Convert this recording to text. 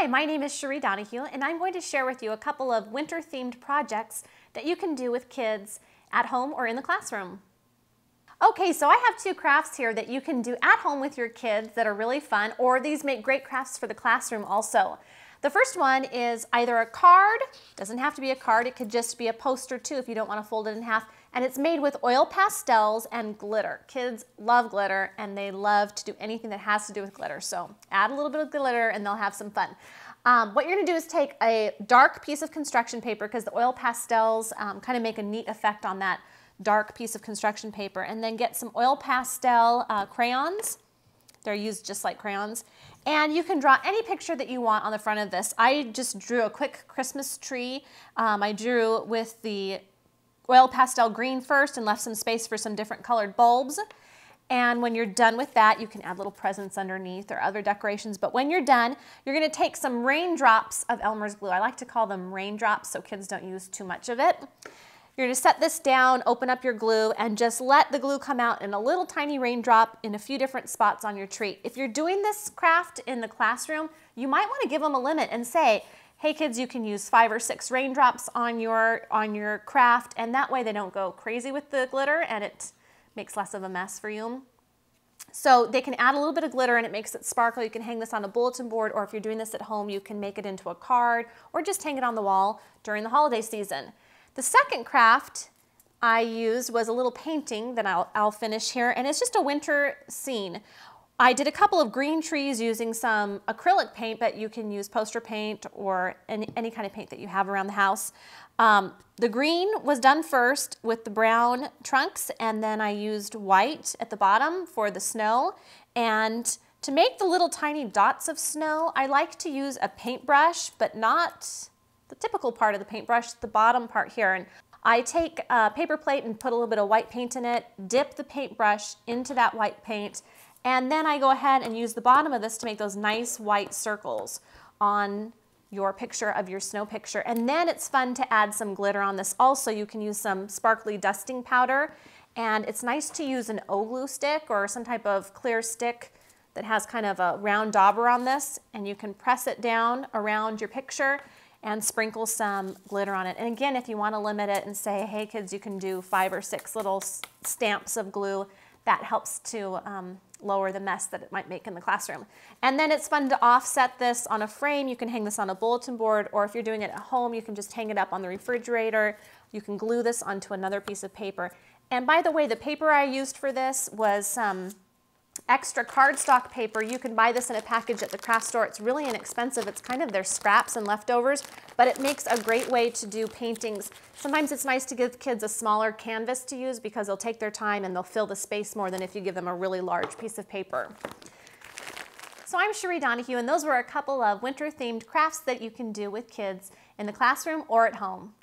Hi, my name is Cherie Donohue, and I'm going to share with you a couple of winter-themed projects that you can do with kids at home or in the classroom. Okay, so I have two crafts here that you can do at home with your kids that are really fun, or these make great crafts for the classroom also. The first one is either a card, doesn't have to be a card, it could just be a poster too if you don't want to fold it in half, and it's made with oil pastels and glitter. Kids love glitter and they love to do anything that has to do with glitter, so add a little bit of glitter and they'll have some fun. What you're going to do is take a dark piece of construction paper, because the oil pastels kind of make a neat effect on that dark piece of construction paper, and then get some oil pastel crayons. They're used just like crayons. And you can draw any picture that you want on the front of this. I just drew a quick Christmas tree. I drew with the oil pastel green first and left some space for some different colored bulbs. And when you're done with that, you can add little presents underneath or other decorations. But when you're done, you're going to take some raindrops of Elmer's glue. I like to call them raindrops so kids don't use too much of it. You're going to set this down, open up your glue, and just let the glue come out in a little tiny raindrop in a few different spots on your tree. If you're doing this craft in the classroom, you might want to give them a limit and say, hey kids, you can use 5 or 6 raindrops on your craft, and that way they don't go crazy with the glitter and it makes less of a mess for you. So they can add a little bit of glitter and it makes it sparkle. You can hang this on a bulletin board, or if you're doing this at home, you can make it into a card or just hang it on the wall during the holiday season. The second craft I used was a little painting that I'll finish here, and it's just a winter scene. I did a couple of green trees using some acrylic paint, but you can use poster paint or any kind of paint that you have around the house. The green was done first with the brown trunks, and then I used white at the bottom for the snow. And to make the little tiny dots of snow, I like to use a paintbrush, but not the typical part of the paintbrush, the bottom part here. And I take a paper plate and put a little bit of white paint in it, dip the paintbrush into that white paint, and then I go ahead and use the bottom of this to make those nice white circles on your picture of your snow picture. And then it's fun to add some glitter on this also. You can use some sparkly dusting powder, and it's nice to use an O-glue stick or some type of clear stick that has kind of a round dauber on this, and you can press it down around your picture and sprinkle some glitter on it. And again, if you want to limit it and say, hey kids, you can do 5 or 6 little stamps of glue, that helps to lower the mess that it might make in the classroom. And then it's fun to offset this on a frame. You can hang this on a bulletin board, or if you're doing it at home, you can just hang it up on the refrigerator. You can glue this onto another piece of paper. And by the way, the paper I used for this was some extra cardstock paper. You can buy this in a package at the craft store. It's really inexpensive. It's kind of their scraps and leftovers, but it makes a great way to do paintings. Sometimes it's nice to give kids a smaller canvas to use because they'll take their time and they'll fill the space more than if you give them a really large piece of paper. So I'm Cherie Donohue, and those were a couple of winter-themed crafts that you can do with kids in the classroom or at home.